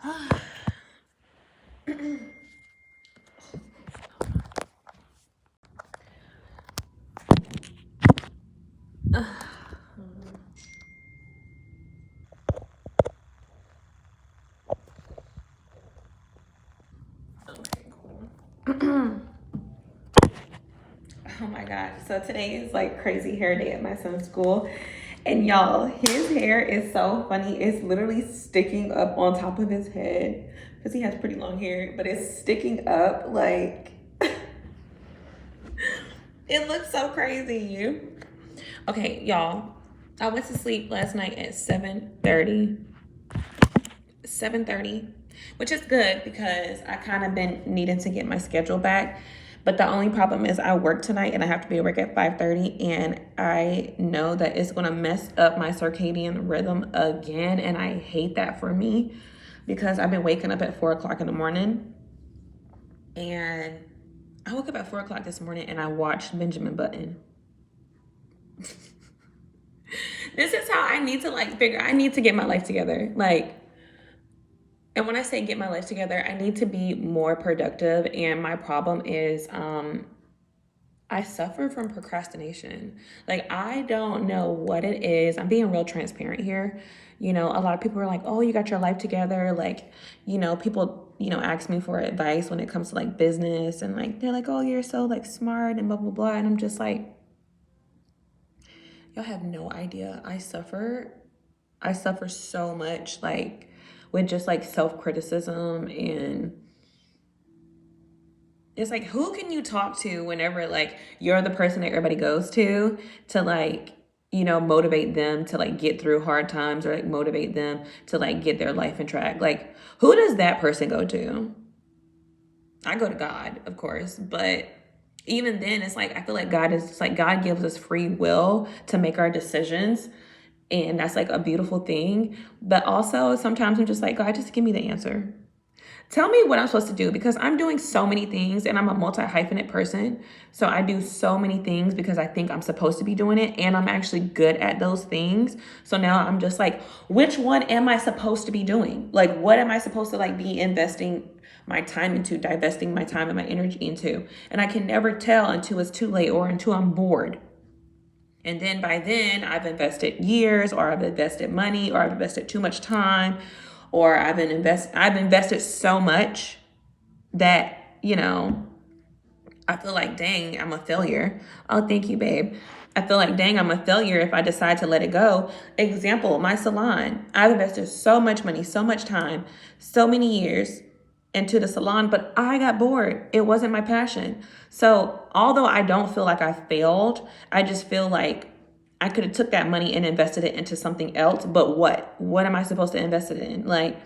Okay, cool. Oh my gosh. So today is like crazy hair day at my son's school. And y'all, his hair is so funny. It's literally sticking up on top of his head because he has pretty long hair, but it's sticking up like it looks so crazy. Okay, y'all. I went to sleep last night at 7:30. 7:30, which is good because I kind of been needing to get my schedule back. But the only problem is I work tonight and I have to be at work at 5:30, and I know that it's going to mess up my circadian rhythm again, and I hate that for me because I've been waking up at 4 o'clock in the morning, and I woke up at 4 o'clock this morning and I watched Benjamin Button. This is how I need to I need to get my life together. And when I say get my life together, I need to be more productive. And my problem is I suffer from procrastination. Like, I don't know what it is. I'm being real transparent here. You know, a lot of people are like, oh, you got your life together. Like, you know, people, ask me for advice when it comes to like business, and like, they're like, oh, you're so like smart and blah, blah, blah. And I'm just like, y'all have no idea. I suffer so much, like, with just like self-criticism. And it's like, who can you talk to whenever like you're the person that everybody goes to like, motivate them to like get through hard times, or like motivate them to like get their life in track? Like, who does that person go to? I go to God, of course, but even then it's like, I feel like God gives us free will to make our decisions. And that's like a beautiful thing. But also sometimes I'm just like, God, just give me the answer. Tell me what I'm supposed to do, because I'm doing so many things and I'm a multi-hyphenate person. So I do so many things because I think I'm supposed to be doing it, and I'm actually good at those things. So now I'm just like, which one am I supposed to be doing? Like, what am I supposed to like be investing my time into, divesting my time and my energy into? And I can never tell until it's too late or until I'm bored. And then by then I've invested years, or I've invested money, or I've invested too much time, or I've invested so much that, I feel like, dang, I'm a failure. Oh, thank you, babe. I feel like, dang, I'm a failure if I decide to let it go. Example, my salon. I've invested so much money, so much time, so many years into the salon, but I got bored. It wasn't my passion. So although I don't feel like I failed, I just feel like I could have took that money and invested it into something else. But what am I supposed to invest it in? Like,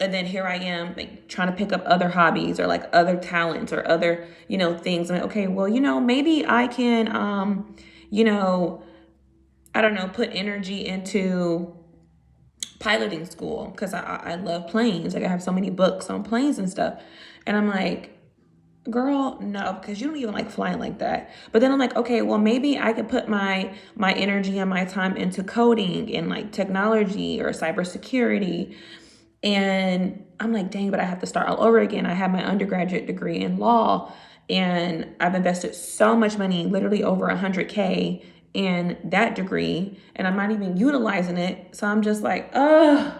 and then here I am, like, trying to pick up other hobbies or like other talents or other, things. I'm like, okay, well, maybe I can, I don't know, put energy into piloting school, because I love planes. Like, I have so many books on planes and stuff. And I'm like, girl, no, because you don't even like flying like that. But then I'm like, okay, well, maybe I could put my energy and my time into coding and like technology or cybersecurity. And I'm like, dang, but I have to start all over again. I have my undergraduate degree in law, and I've invested so much money, literally over 100K in that degree, and I'm not even utilizing it. So I'm just like, ugh.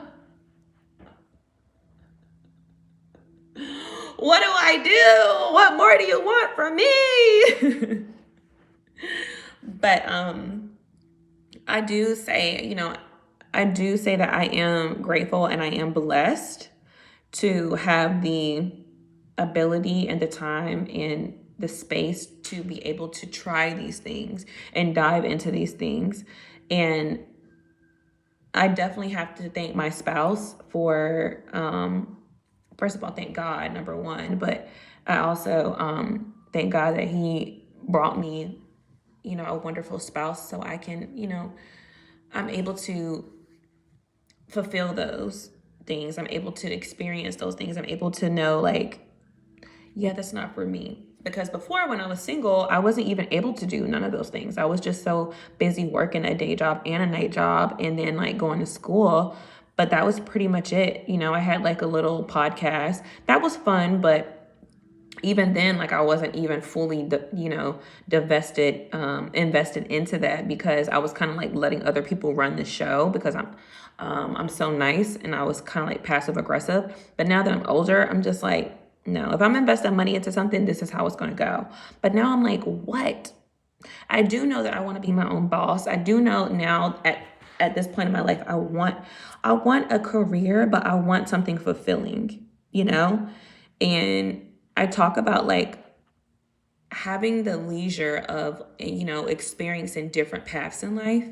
What do I do? What more do you want from me? But I do say that I am grateful and I am blessed to have the ability and the time and the space to be able to try these things and dive into these things. And I definitely have to thank my spouse for, first of all, thank God, number one, but I also thank God that he brought me, a wonderful spouse, so I can, I'm able to fulfill those things. I'm able to experience those things. I'm able to know, like, yeah, that's not for me. Because before, when I was single, I wasn't even able to do none of those things. I was just so busy working a day job and a night job, and then like going to school. But that was pretty much it. You know, I had like a little podcast. That was fun, but even then, like I wasn't even fully, divested, invested into that, because I was kind of like letting other people run the show, because I'm so nice, and I was kind of like passive aggressive. But now that I'm older, I'm just like, no, if I'm investing money into something, this is how it's going to go. But now I'm like, what? I do know that I want to be my own boss. I do know now at this point in my life, I want a career, but I want something fulfilling, you know? And I talk about like having the leisure of, experiencing different paths in life.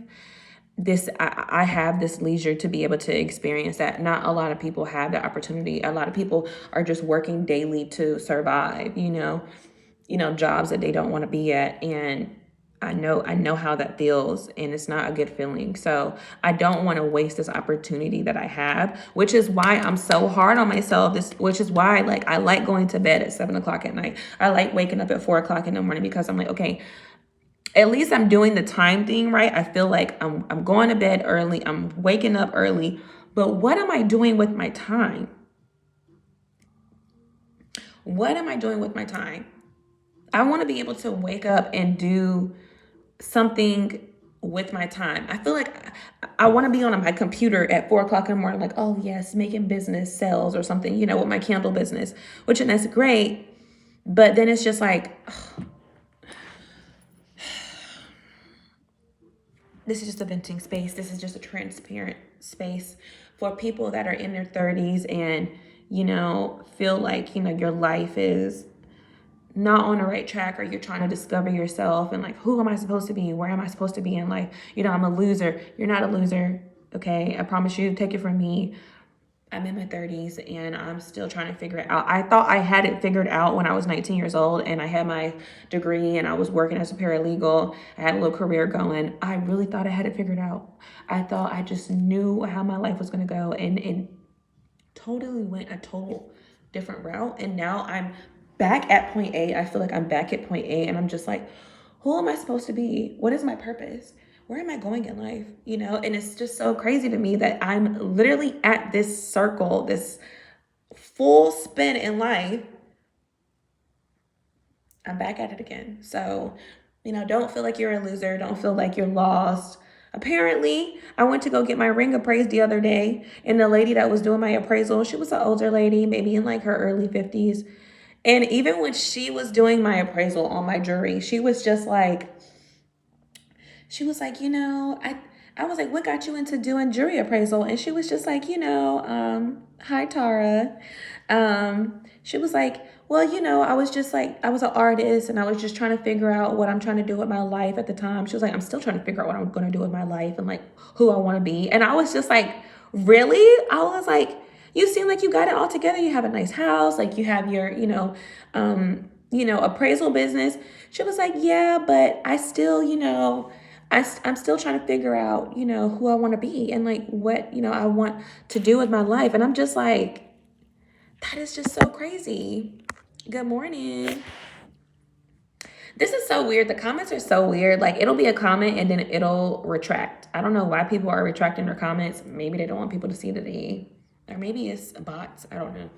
I have this leisure to be able to experience that. Not a lot of people have the opportunity. A lot of people are just working daily to survive, jobs that they don't want to be at. And I know how that feels, and it's not a good feeling. So I don't want to waste this opportunity that I have, which is why I'm so hard on myself. Which is why like I like going to bed at 7 o'clock at night. I like waking up at 4 o'clock in the morning, because I'm like, okay, at least I'm doing the time thing right. I feel like I'm going to bed early. I'm waking up early. But what am I doing with my time? What am I doing with my time? I want to be able to wake up and do something with my time. I feel like I want to be on my computer at 4 o'clock in the morning, like, oh yes, making business sales or something, with my candle business, and that's great. But then it's just like, ugh, this is just a venting space. This is just a transparent space for people that are in their 30s and, feel like, your life is not on the right track, or you're trying to discover yourself and like, who am I supposed to be? Where am I supposed to be in life? I'm a loser. You're not a loser. Okay. I promise you, take it from me. I'm in my 30s and I'm still trying to figure it out. I thought I had it figured out when I was 19 years old and I had my degree and I was working as a paralegal. I had a little career going. I really thought I had it figured out. I thought I just knew how my life was going to go, and it totally went a total different route. And now I'm back at point A. I feel like I'm back at point A and I'm just like, who am I supposed to be? What is my purpose? Where am I going in life? And it's just so crazy to me that I'm literally at this circle, this full spin in life. I'm back at it again. So, don't feel like you're a loser. Don't feel like you're lost. Apparently, I went to go get my ring appraised the other day, and the lady that was doing my appraisal, she was an older lady, maybe in like her early 50s. And even when she was doing my appraisal on my jewelry, she was like, I was like, what got you into doing jewelry appraisal? And she was just like, hi, Tara. She was like, well, I was just like, I was an artist and I was just trying to figure out what I'm trying to do with my life at the time. She was like, I'm still trying to figure out what I'm going to do with my life and like who I want to be. And I was just like, really? I was like, you seem like you got it all together. You have a nice house. Like you have your, appraisal business. She was like, yeah, but I still, I'm still trying to figure out, who I want to be and like what, I want to do with my life. And I'm just like, that is just so crazy. Good morning. This is so weird. The comments are so weird. Like it'll be a comment and then it'll retract. I don't know why people are retracting their comments. Maybe they don't want people to see that or maybe it's bots. I don't know.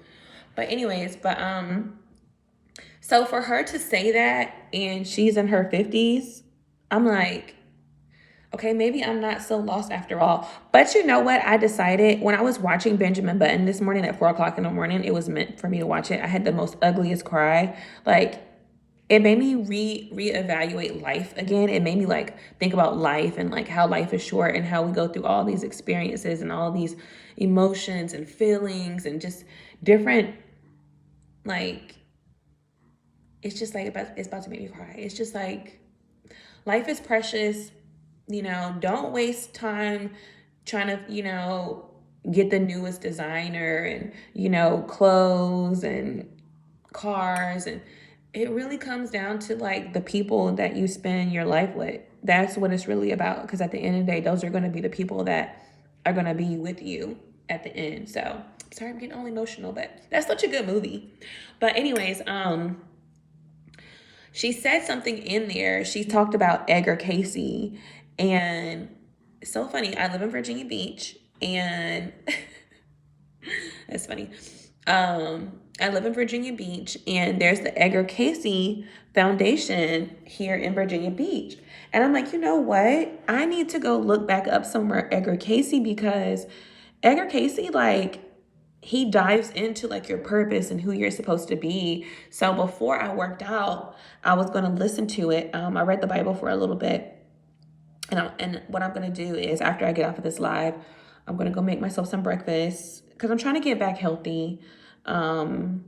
But anyways, so for her to say that and she's in her 50s, I'm like, okay, maybe I'm not so lost after all. But you know what? I decided when I was watching Benjamin Button this morning at 4 o'clock in the morning, it was meant for me to watch it. I had the most ugliest cry. Like, it made me reevaluate life again. It made me like think about life and like how life is short and how we go through all these experiences and all these emotions and feelings and just different, like, it's just like, it's about to make me cry. It's just like, life is precious. Don't waste time trying to, get the newest designer and, clothes and cars. And it really comes down to like the people that you spend your life with. That's what it's really about. Because at the end of the day, those are going to be the people that are going to be with you at the end. So sorry, I'm getting all emotional, but that's such a good movie. But anyways, she said something in there. She talked about Edgar Casey. And it's so funny. I live in Virginia Beach. And that's funny. I live in Virginia Beach, and there's the Edgar Cayce Foundation here in Virginia Beach. And I'm like, you know what? I need to go look back up somewhere Edgar Cayce, because Edgar Cayce, like, he dives into like your purpose and who you're supposed to be. So before I worked out, I was going to listen to it. I read the Bible for a little bit. And what I'm going to do is, after I get off of this live, I'm going to go make myself some breakfast, because I'm trying to get back healthy. Mind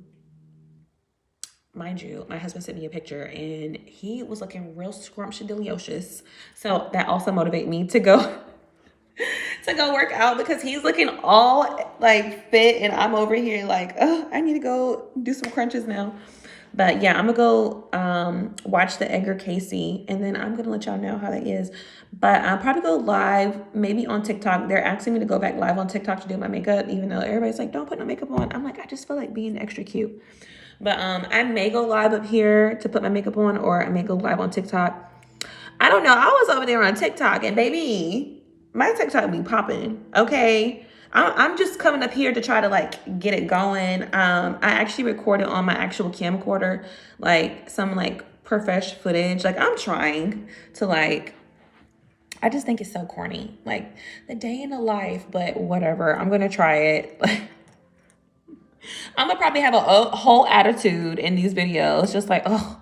you, my husband sent me a picture and he was looking real scrumptious. So that also motivated me to go to go work out, because he's looking all like fit and I'm over here like, oh, I need to go do some crunches now. But yeah, I'm gonna go watch the Edgar Cayce, and then I'm gonna let y'all know how that is. But I'll probably go live, maybe on TikTok. They're asking me to go back live on TikTok to do my makeup, even though everybody's like, don't put no makeup on. I'm like, I just feel like being extra cute. But I may go live up here to put my makeup on, or I may go live on TikTok. I don't know. I was over there on TikTok, and baby, my TikTok be popping. Okay. I'm just coming up here to try to like get it going. I actually recorded on my actual camcorder, like some like professional footage. Like, I'm trying to like, I just think it's so corny. Like, the day in the life, but whatever. I'm going to try it. I'm gonna probably have a whole attitude in these videos. Just like, oh,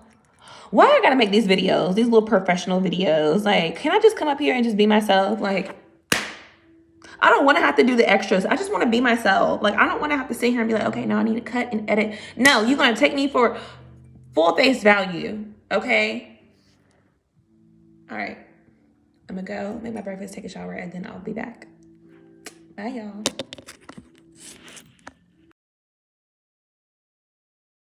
why I gotta make these videos, these little professional videos? Like, can I just come up here and just be myself? Like, I don't want to have to do the extras. I just want to be myself. Like, I don't want to have to sit here and be like, okay, now I need to cut and edit. No, you're going to take me for full face value. Okay. All right. I'm going to go make my breakfast, take a shower, and then I'll be back. Bye, y'all.